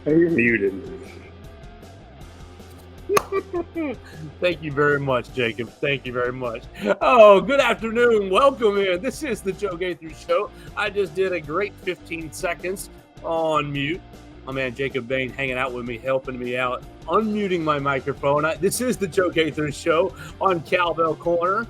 Hey, you're muted. Thank you very much, Jacob. Thank you very much. Oh, good afternoon. Welcome in. This is the Joe Gaither Show. I just did a great 15 seconds on mute. My man Jacob Bain hanging out with me, helping me out, unmuting my microphone. This is the Joe Gaither Show on Cowbell Corner,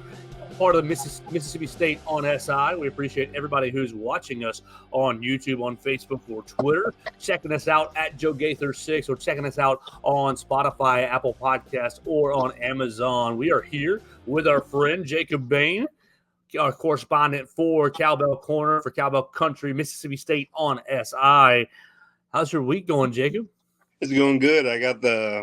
part of the Mississippi State on SI. We appreciate everybody who's watching us on YouTube, on Facebook, or Twitter, checking us out at Joe Gaither 6, or checking us out on Spotify, Apple Podcasts, or on Amazon. We are here with our friend Jacob Bain, our correspondent for Cowbell Corner, for Cowbell Country, Mississippi State on SI. How's your week going, Jacob? It's going good.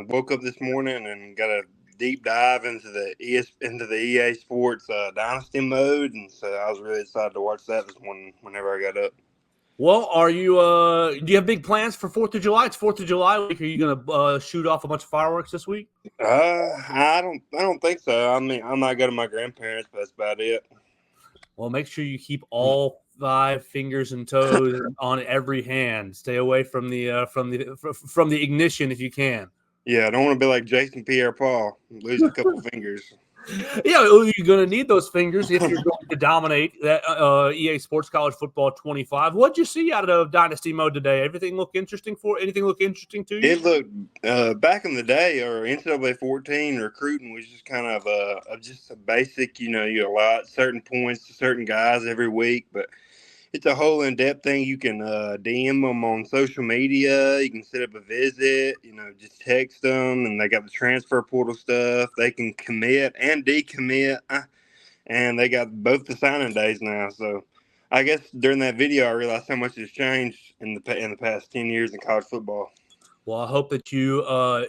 Woke up this morning and got a deep dive into the EA Sports Dynasty mode, and so I was really excited to watch that this morning whenever I got up. Well, are you? Do you have big plans for 4th of July? It's 4th of July week. Are you going to shoot off a bunch of fireworks this week? I don't think so. I mean, I might go to my grandparents, but that's about it. Well, make sure you keep all 5 fingers and toes on every hand. Stay away from the ignition if you can. Yeah, I don't want to be like Jason Pierre-Paul, lose a couple fingers. Yeah, you're going to need those fingers if you're going to dominate that EA Sports College Football 25. What'd you see out of Dynasty mode today? Anything look interesting to you? It looked back in the day, or NCAA 14 recruiting was just kind of just a basic. You allot certain points to certain guys every week, but it's a whole in-depth thing. You can DM them on social media. You can set up a visit. Just text them, and they got the transfer portal stuff. They can commit and decommit, and they got both the signing days now. So, I guess during that video, I realized how much has changed in the past 10 years in college football. Well, I hope that you,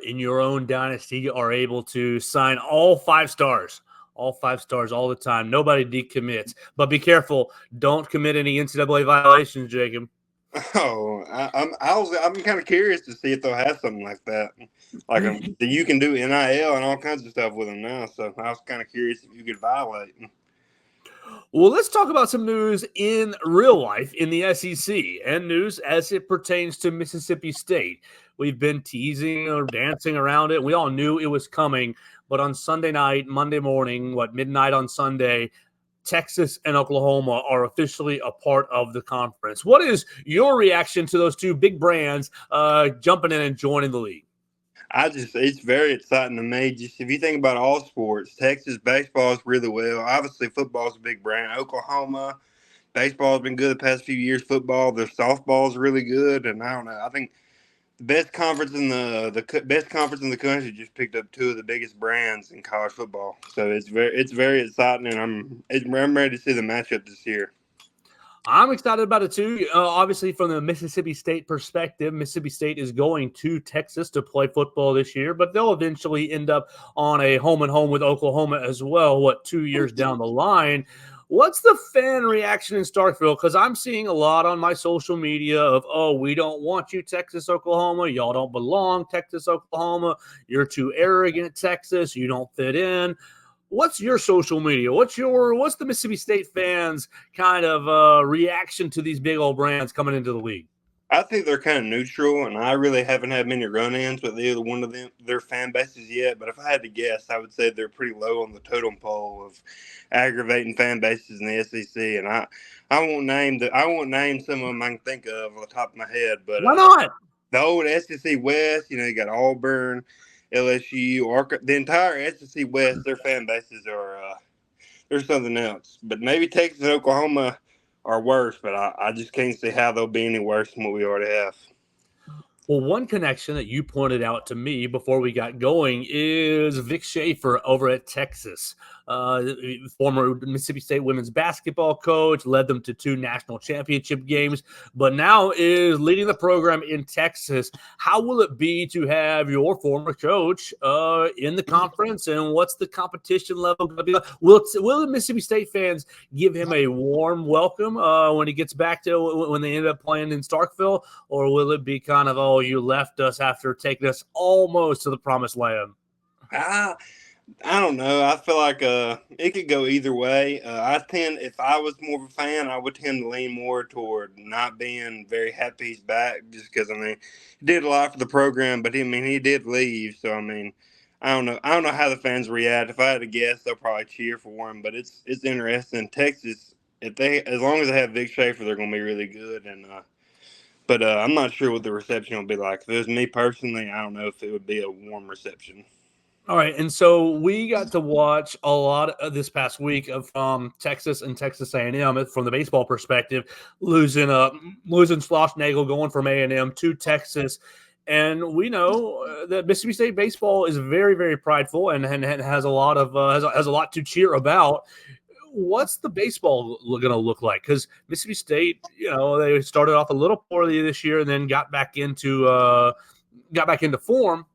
in your own dynasty, are able to sign all 5 stars. All 5 stars all the time. Nobody decommits. But be careful. Don't commit any NCAA violations, Jacob. Oh, I'm kind of curious to see if they'll have something like that. Like you can do NIL and all kinds of stuff with them now. So I was kind of curious if you could violate. Well, let's talk about some news in real life in the SEC and news as it pertains to Mississippi State. We've been teasing or dancing around it. We all knew it was coming. But on Sunday night, Monday morning, midnight on Sunday, Texas and Oklahoma are officially a part of the conference. What is your reaction to those two big brands jumping in and joining the league? It's very exciting to me. Just if you think about all sports, Texas baseball is really well. Obviously, football is a big brand. Oklahoma baseball has been good the past few years. Football, their softball is really good, and I don't know. I think the best conference in the best conference in the country just picked up 2 of the biggest brands in college football. So it's very exciting, and I'm ready to see the matchup this year. I'm excited about it too. Obviously, from the Mississippi State perspective, Mississippi State is going to Texas to play football this year, but they'll eventually end up on a home and home with Oklahoma as well, 2 years down the line. What's the fan reaction in Starkville? Because I'm seeing a lot on my social media of, oh, we don't want you, Texas, Oklahoma. Y'all don't belong, Texas, Oklahoma. You're too arrogant, Texas. You don't fit in. What's your social media? What's the Mississippi State fans' kind of reaction to these big old brands coming into the league? I think they're kind of neutral, and I really haven't had many run-ins with either one of their fan bases yet. But if I had to guess, I would say they're pretty low on the totem pole of aggravating fan bases in the SEC. And I won't name some of them I can think of on the top of my head. But why not? The old SEC West, you got Auburn, LSU, the entire SEC West. Their fan bases are they're something else. But maybe Texas and Oklahoma are worse, but I just can't see how they'll be any worse than what we already have. Well, one connection that you pointed out to me before we got going is Vic Schaefer over at Texas. Former Mississippi State women's basketball coach, led them to 2 national championship games, but now is leading the program in Texas. How will it be to have your former coach in the conference, and what's the competition level going to be like? Will the Mississippi State fans give him a warm welcome when he gets back to when they end up playing in Starkville, or will it be kind of, oh, you left us after taking us almost to the promised land? I don't know. I feel like it could go either way. If I was more of a fan, I would tend to lean more toward not being very happy he's back, just because I mean, he did a lot for the program, but he did leave, so I mean, I don't know. I don't know how the fans react. If I had to guess, they'll probably cheer for him. But it's interesting. Texas, if they as long as they have Vic Schaefer, they're going to be really good. But I'm not sure what the reception will be like. If it was me personally, I don't know if it would be a warm reception. All right, and so we got to watch a lot of this past week of Texas and Texas A&M from the baseball perspective, losing Schlossnagle, going from A&M to Texas, and we know that Mississippi State baseball is very, very prideful and has a lot of has a lot to cheer about. What's the baseball going to look like? Because Mississippi State, they started off a little poorly this year and then got back into form.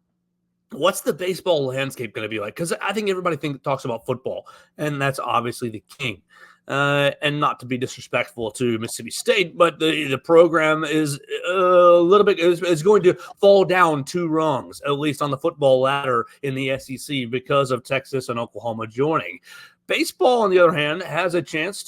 What's the baseball landscape going to be like? Because I think everybody talks about football, and that's obviously the king. And not to be disrespectful to Mississippi State, but the program is a little bit is going to fall down 2 rungs, at least on the football ladder in the SEC, because of Texas and Oklahoma joining. Baseball, on the other hand, has a chance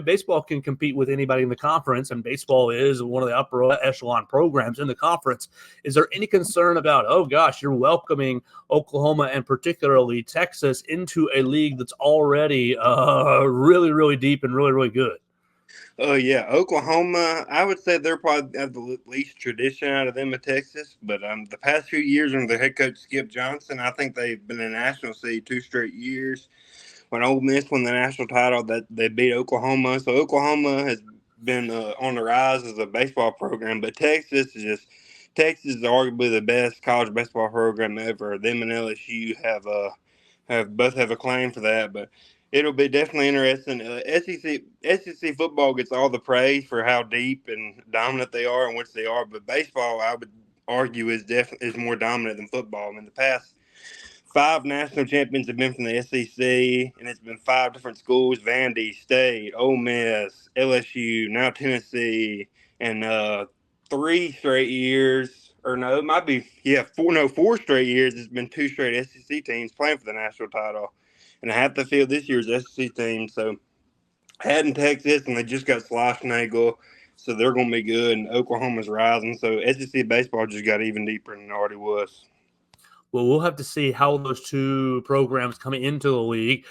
baseball can compete with anybody in the conference, and baseball is one of the upper echelon programs in the conference. Is there any concern about, oh gosh, you're welcoming Oklahoma and particularly Texas into a league that's already really, really deep and really, really good? Oh yeah, Oklahoma. I would say they're probably have the least tradition out of them in Texas. But the past few years under their head coach Skip Johnson, I think they've been in the national seed 2 straight years. When Ole Miss won the national title, that they beat Oklahoma. So Oklahoma has been on the rise as a baseball program. But Texas is arguably the best college baseball program ever. Them and LSU have a claim for that. But it'll be definitely interesting. SEC football gets all the praise for how deep and dominant they are and which they are, but baseball, I would argue, is more dominant than football. I mean, the past 5 national champions have been from the SEC, and it's been 5 different schools: Vandy, State, Ole Miss, LSU, now Tennessee, and 3 straight years. Or no, it might be 4 straight years. It's been 2 straight SEC teams playing for the national title, and half the field this year's SEC team. So Haddon, Texas, and they just got Schlossnagle, so they're going to be good. And Oklahoma's rising, so SEC baseball just got even deeper than it already was. Well, we'll have to see how those 2 programs come into the league.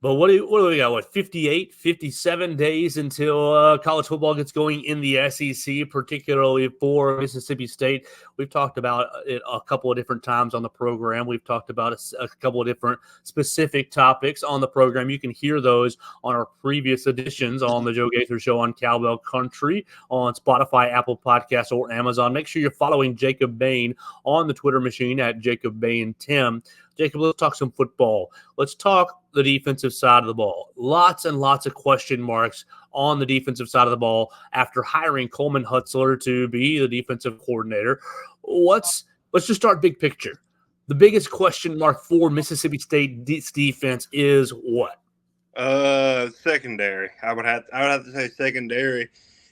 But what do we got? 58, 57 days until college football gets going in the SEC, particularly for Mississippi State. We've talked about it a couple of different times on the program. We've talked about a couple of different specific topics on the program. You can hear those on our previous editions on the Joe Gaither Show on Cowbell Country, on Spotify, Apple Podcasts, or Amazon. Make sure you're following Jacob Bain on the Twitter machine at Jacob Bain Tim. Jacob, let's talk some football. Let's talk the defensive side of the ball. Lots and lots of question marks on the defensive side of the ball after hiring Coleman Hutzler to be the defensive coordinator. Let's just start big picture. The biggest question mark for Mississippi State's defense is what? Secondary. I would have to say secondary.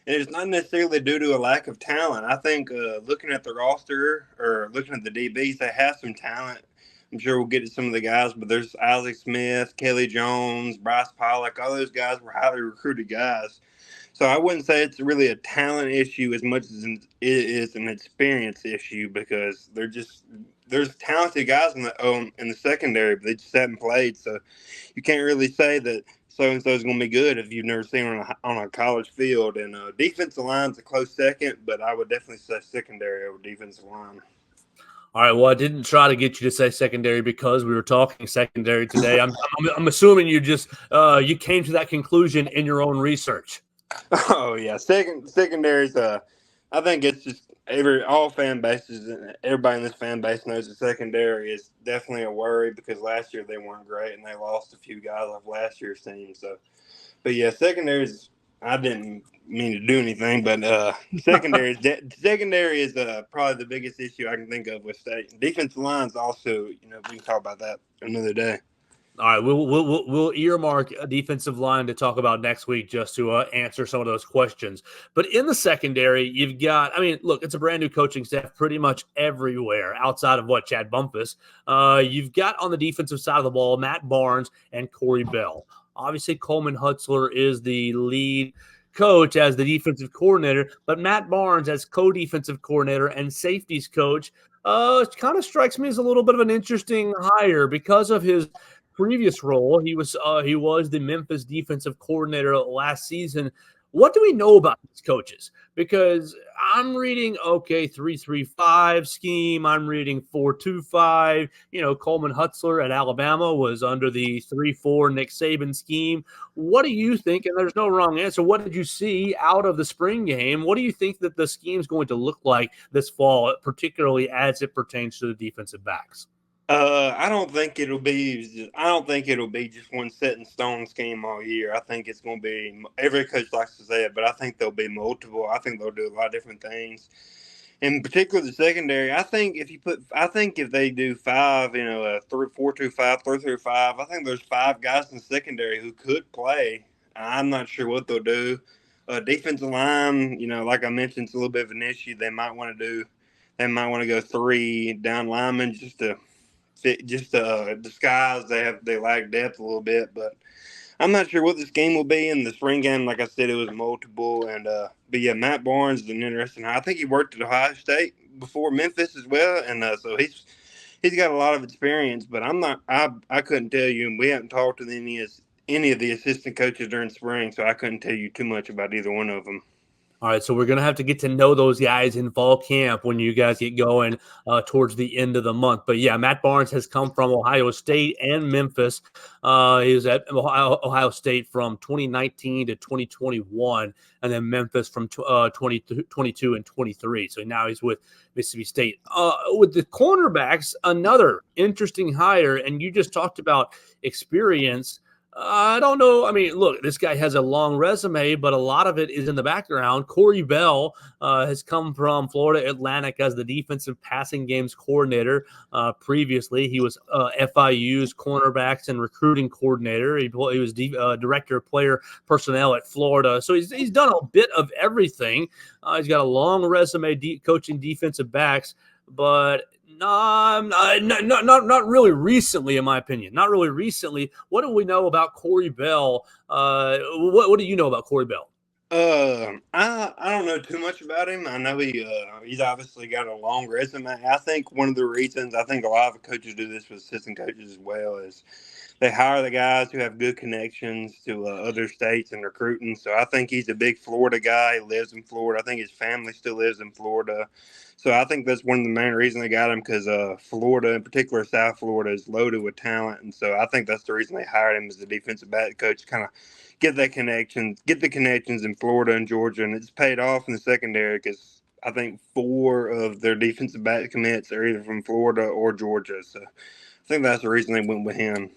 And it's not necessarily due to a lack of talent. I think looking at the roster or looking at the DBs, they have some talent. I'm sure we'll get to some of the guys, but there's Isaac Smith, Kelly Jones, Bryce Pollock. All those guys were highly recruited guys. So I wouldn't say it's really a talent issue as much as it is an experience issue, because there's talented guys in the secondary, but they just haven't played. So you can't really say that so and so is going to be good if you've never seen them on a college field. And defensive line's a close second, but I would definitely say secondary over defensive line. All right. Well, I didn't try to get you to say secondary because we were talking secondary today. I'm assuming you just you came to that conclusion in your own research. Oh yeah, secondaries. I think it's just all fan bases and everybody in this fan base knows the secondary is definitely a worry, because last year they weren't great and they lost a few guys off last year's team. So, but yeah, secondaries. I didn't mean to do anything, but secondary is probably the biggest issue I can think of with State. Defensive lines also, we can talk about that another day. All right, we'll earmark a defensive line to talk about next week just to answer some of those questions. But in the secondary, you've got, I mean, look, it's a brand new coaching staff pretty much everywhere outside of what, Chad Bumpus. You've got on the defensive side of the ball Matt Barnes and Corey Bell. Obviously, Coleman Hutzler is the lead coach as the defensive coordinator, but Matt Barnes as co-defensive coordinator and safeties coach kind of strikes me as a little bit of an interesting hire because of his previous role. He was the Memphis defensive coordinator last season. What do we know about these coaches? Because I'm reading 3-3-5 scheme. I'm reading 4-2-5. Coleman Hutzler at Alabama was under the 3-4 Nick Saban scheme. What do you think? And there's no wrong answer. What did you see out of the spring game? What do you think that the scheme is going to look like this fall, particularly as it pertains to the defensive backs? I don't think it'll be. I don't think it'll be just one set in stone scheme all year. I think it's going to be. Every coach likes to say it, but I think there'll be multiple. I think they'll do a lot of different things. In particular, the secondary. I think if they do five, 4-2-5, 3-5. I think there's five guys in the secondary who could play. I'm not sure what they'll do. Defensive line, like I mentioned, it's a little bit of an issue. They might want to do. They might want to go three down linemen just to disguise they lack depth a little bit. But I'm not sure what this game will be. In the spring game, like I said, it was multiple. But yeah, Matt Barnes is an interesting. I think he worked at Ohio State before Memphis as well, and so he's got a lot of experience. But I'm not. I couldn't tell you, and we haven't talked to any of the assistant coaches during spring, so I couldn't tell you too much about either one of them. All right, so we're going to have to get to know those guys in fall camp when you guys get going towards the end of the month. But yeah, Matt Barnes has come from Ohio State and Memphis. He was at Ohio State from 2019 to 2021, and then Memphis from 2022 and 23. So now he's with Mississippi State. With the cornerbacks, another interesting hire, and you just talked about experience. I don't know. I mean, look, this guy has a long resume, but a lot of it is in the background. Corey Bell has come from Florida Atlantic as the defensive passing games coordinator. Previously, he was FIU's cornerbacks and recruiting coordinator. He was director of player personnel at Florida. So he's done a bit of everything. He's got a long resume coaching defensive backs, but not really recently, in my opinion. Not really recently. What do we know about Corey Bell? What do you know about Corey Bell? I don't know too much about him. I know he's obviously got a long resume. I think one of the reasons I think a lot of coaches do this with assistant coaches as well is they hire the guys who have good connections to other states and recruiting. So I think he's a big Florida guy. He lives in Florida. I think his family still lives in Florida. So I think that's one of the main reasons they got him because Florida, in particular South Florida, is loaded with talent. And so I think that's the reason they hired him as the defensive back coach, kind of get the connections in Florida and Georgia. And it's paid off in the secondary because I think 4 of their defensive back commits are either from Florida or Georgia. So I think that's the reason they went with him.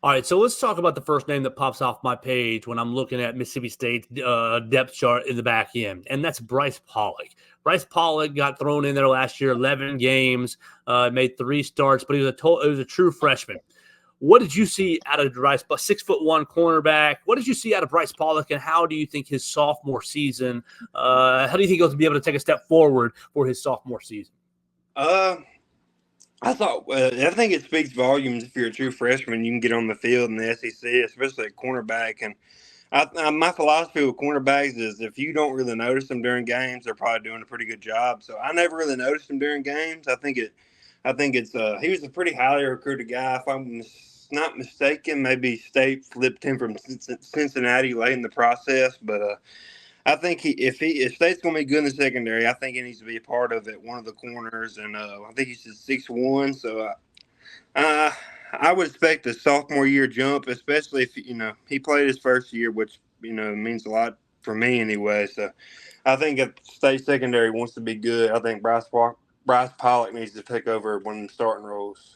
All right, so let's talk about the first name that pops off my page when I'm looking at Mississippi State's depth chart in the back end, and that's Bryce Pollock. Bryce Pollock got thrown in there last year, 11 games, made 3 starts, but he was a true freshman. What did you see out of Bryce? 6'1" cornerback. What did you see out of Bryce Pollock, and how do you think his sophomore season? How do you think he'll be able to take a step forward for his sophomore season? I think it speaks volumes if you're a true freshman. You can get on the field in the SEC, especially at cornerback. And my philosophy with cornerbacks is if you don't really notice them during games, they're probably doing a pretty good job. So I never really noticed him during games. I think it's he was a pretty highly recruited guy. If I'm not mistaken, maybe State flipped him from Cincinnati late in the process, but I think if State's going to be good in the secondary, I think he needs to be a part of it, one of the corners, and I think he's 6'1", so I would expect a sophomore year jump, especially if he played his first year, which means a lot for me anyway. So I think if State secondary wants to be good, I think Bryce Pollock needs to take over one of the starting roles.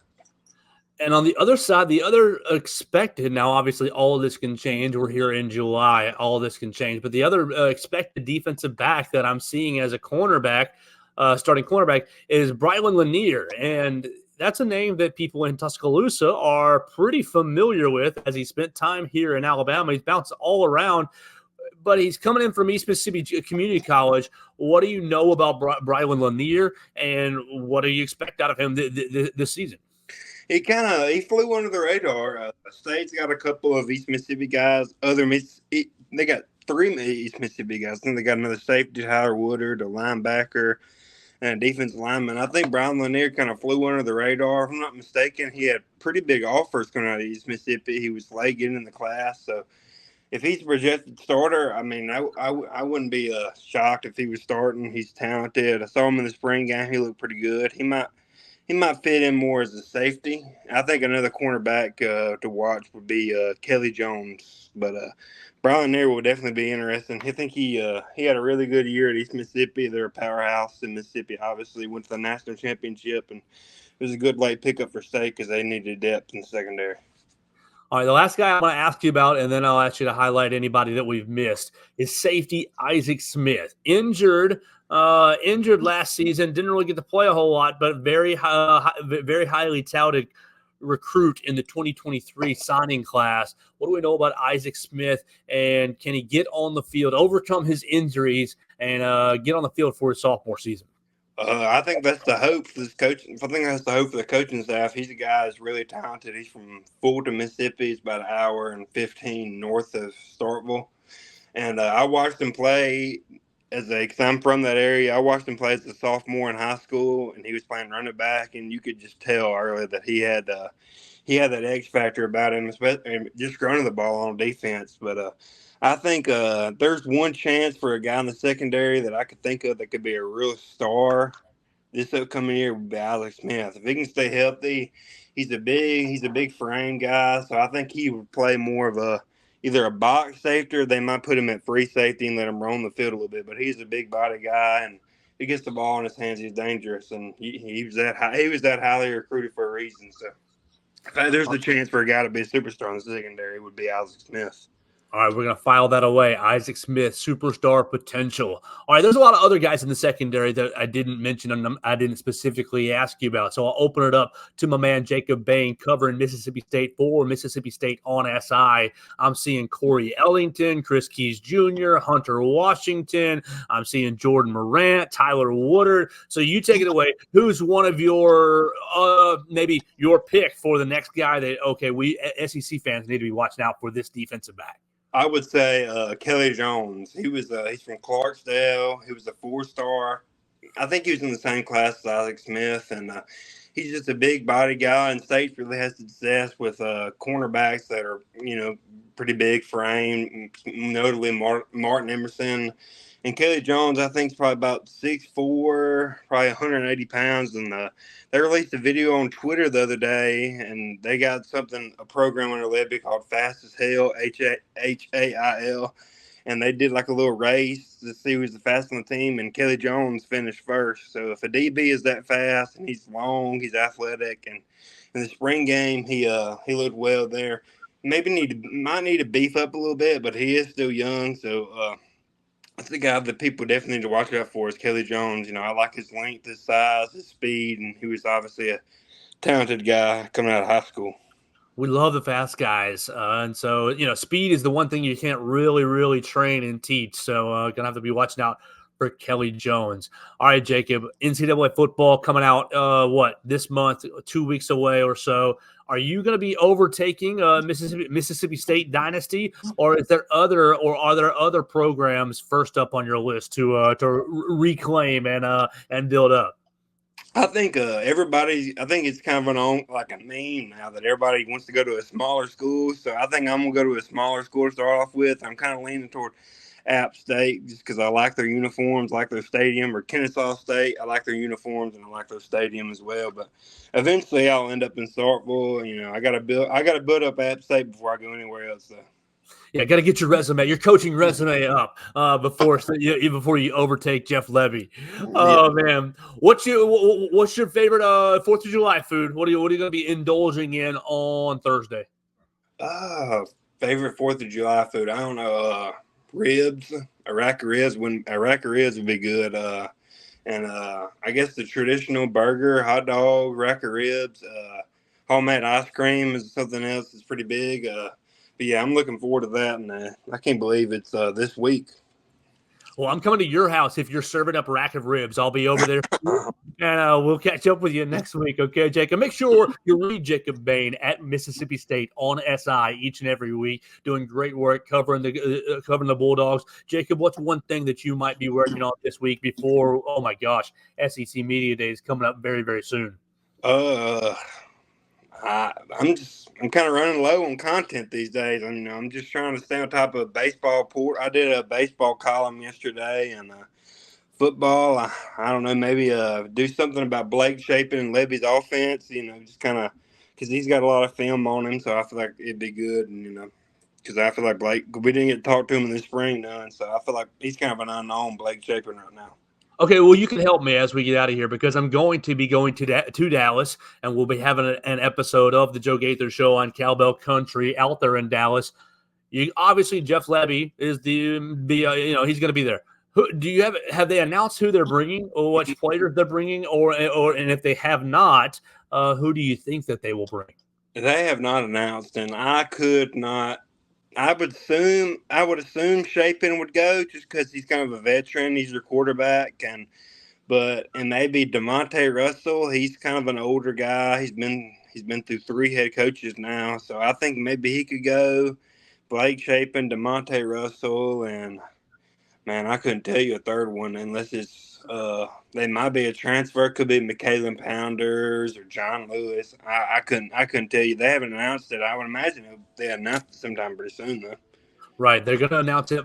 And on the other side, the other expected, now obviously all of this can change. We're here in July. All of this can change. But the other expected defensive back that I'm seeing as a cornerback, starting cornerback, is Brylan Lanier. And that's a name that people in Tuscaloosa are pretty familiar with, as he spent time here in Alabama. He's bounced all around, but he's coming in from East Mississippi Community College. What do you know about Brylan Lanier, and what do you expect out of him this season? He flew under the radar. State's got a couple of East Mississippi guys. They got 3 East Mississippi guys. I think they got another safety, Tyler Woodard, a linebacker, and a defensive lineman. I think Brian Lanier kind of flew under the radar. If I'm not mistaken, he had pretty big offers coming out of East Mississippi. He was late getting in the class, so if he's a projected starter, I mean, I wouldn't be shocked if he was starting. He's talented. I saw him in the spring game. He looked pretty good. He might fit in more as a safety. I think another cornerback to watch would be Kelly Jones, but Brian Nair will definitely be interesting. I think he had a really good year at East Mississippi. They're a powerhouse in Mississippi. Obviously, went to the national championship, and it was a good late pickup for State because they needed depth in the secondary. All right, the last guy I want to ask you about, and then I'll ask you to highlight anybody that we've missed, is safety Isaac Smith. Injured last season, didn't really get to play a whole lot, but very highly touted recruit in the 2023 signing class. What do we know about Isaac Smith, and can he get on the field, overcome his injuries, and get on the field for his sophomore season? I think that's the hope for this coach. I think that's the hope for the coaching staff. He's a guy that's really talented. He's from Fulton, Mississippi. He's about an hour and 15 north of Starkville. And I watched him play because I'm from that area. I watched him play as a sophomore in high school, and he was playing running back, and you could just tell early that he had that X factor about him, especially just running the ball on defense. But I think there's one chance for a guy in the secondary that I could think of that could be a real star this upcoming year would be Alex Smith. If he can stay healthy, he's a big frame guy, so I think he would play more of either a box safety or they might put him at free safety and let him roam the field a little bit. But he's a big body guy, and if he gets the ball in his hands, he's dangerous. And he was that highly recruited for a reason. So if there's a chance for a guy to be a superstar in the secondary, it would be Alex Smith. All right, we're going to file that away. Isaac Smith, superstar potential. All right, there's a lot of other guys in the secondary that I didn't mention and I didn't specifically ask you about. So I'll open it up to my man Jacob Bain covering Mississippi State for Mississippi State on SI. I'm seeing Corey Ellington, Chris Keys Jr., Hunter Washington. I'm seeing Jordan Morant, Tyler Woodard. So you take it away. Who's one of your maybe your pick for the next guy that, okay, we SEC fans need to be watching out for this defensive back? I would say Kelly Jones. He's from Clarksdale. He was a 4-star. I think he was in the same class as Isaac Smith, and he's just a big body guy. And State really has success with cornerbacks that are pretty big frame, notably Martin Emerson. And Kelly Jones, I think, is probably about 6'4", probably 180 pounds. And they released a video on Twitter the other day, and they got a program on their Levy called Fast as Hell, HAIL. And they did like a little race to see who's the fastest on the team, and Kelly Jones finished first. So if a DB is that fast and he's long, he's athletic, and in the spring game he looked well there. Might need to beef up a little bit, but he is still young, so that's the guy that people definitely need to watch out for is Kelly Jones. I like his length, his size, his speed, and he was obviously a talented guy coming out of high school. We love the fast guys. And so, speed is the one thing you can't really, really train and teach. So going to have to be watching out for Kelly Jones. All right, Jacob, NCAA football coming out, this month, 2 weeks away or so. Are you going to be overtaking Mississippi State Dynasty, or are there other programs first up on your list to reclaim and build up? I think I think it's kind of like a meme now that everybody wants to go to a smaller school. So I think I'm going to go to a smaller school to start off with. I'm kind of leaning toward App State just because I like their uniforms, like their stadium, or Kennesaw State. I like their uniforms and I like their stadium as well. But eventually I'll end up in Starkville. I got to build up App State before I go anywhere else, though. Yeah, got to get your coaching resume up before you overtake Jeff Levy. Oh man, what's your favorite 4th of July food? What are you going to be indulging in on Thursday? Favorite 4th of July food? I don't know. Ribs, Iraqi ribs. When Iraqi ribs would be good. and I guess the traditional burger, hot dog, rack of ribs, homemade ice cream is something else that's pretty big. But yeah, I'm looking forward to that, and I can't believe it's this week. Well, I'm coming to your house if you're serving up a rack of ribs. I'll be over there, and we'll catch up with you next week, okay, Jacob? Make sure you read Jacob Bain at Mississippi State on SI each and every week, doing great work covering the Bulldogs. Jacob, what's one thing that you might be working on this week before? Oh my gosh, SEC Media Day is coming up very, very soon. I'm kind of running low on content these days. I'm just trying to stay on top of baseball. I did a baseball column yesterday, and football. I don't know, maybe do something about Blake Shapen and Levy's offense. Just kind of because he's got a lot of film on him, so I feel like it'd be good. And because I feel like Blake, we didn't get to talk to him in the spring none, so I feel like he's kind of an unknown, Blake Shapen, right now. Okay, well, you can help me as we get out of here because I'm going to be going to Dallas, and we'll be having an episode of the Joe Gaither Show on Cowbell Country out there in Dallas. Obviously, Jeff Levy is he's going to be there. Do you have they announced who they're bringing or which players they're bringing, or and if they have not, who do you think that they will bring? They have not announced, and I could not. I would assume Shapen would go just because he's kind of a veteran. He's your quarterback, and maybe DeMonte Russell. He's kind of an older guy. He's been through 3 head coaches now, so I think maybe he could go. Blake Shapen, DeMonte Russell, and man, I couldn't tell you a third one unless it's they might be a transfer. Could be McCaleb Pounders or John Lewis. I couldn't tell you. They haven't announced it. I would imagine they announced it sometime pretty soon though. Right. They're going to announce it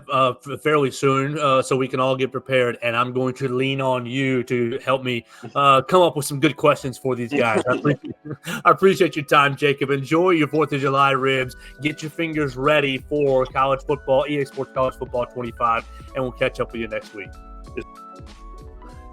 fairly soon so we can all get prepared. And I'm going to lean on you to help me come up with some good questions for these guys. I appreciate your time, Jacob. Enjoy your 4th of July ribs. Get your fingers ready for college football, EA Sports College Football 25, and we'll catch up with you next week.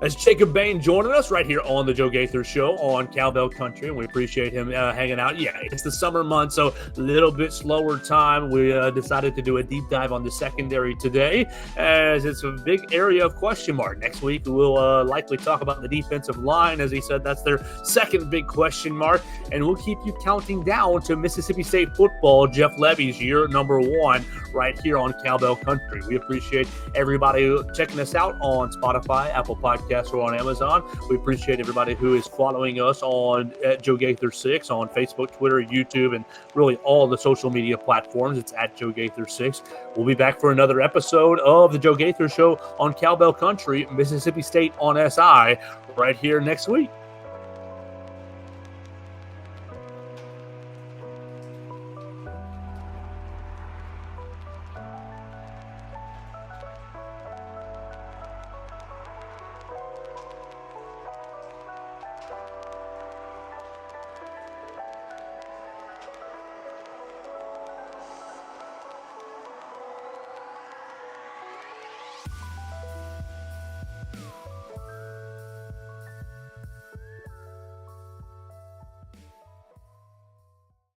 That's Jacob Bain joining us right here on the Joe Gaither Show on Cowbell Country, and we appreciate him hanging out. Yeah, it's the summer month, so a little bit slower time. We decided to do a deep dive on the secondary today, as it's a big area of question mark. Next week, we'll likely talk about the defensive line. As he said, that's their second big question mark, and we'll keep you counting down to Mississippi State football, Jeff Levy's year number 1, right here on Cowbell Country. We appreciate everybody checking us out on Spotify, Apple Podcasts, or on Amazon. We appreciate everybody who is following us at Joe Gaither 6 on Facebook, Twitter, YouTube, and really all the social media platforms. It's at Joe Gaither 6. We'll be back for another episode of the Joe Gaither Show on Cowbell Country, Mississippi State on SI, right here next week.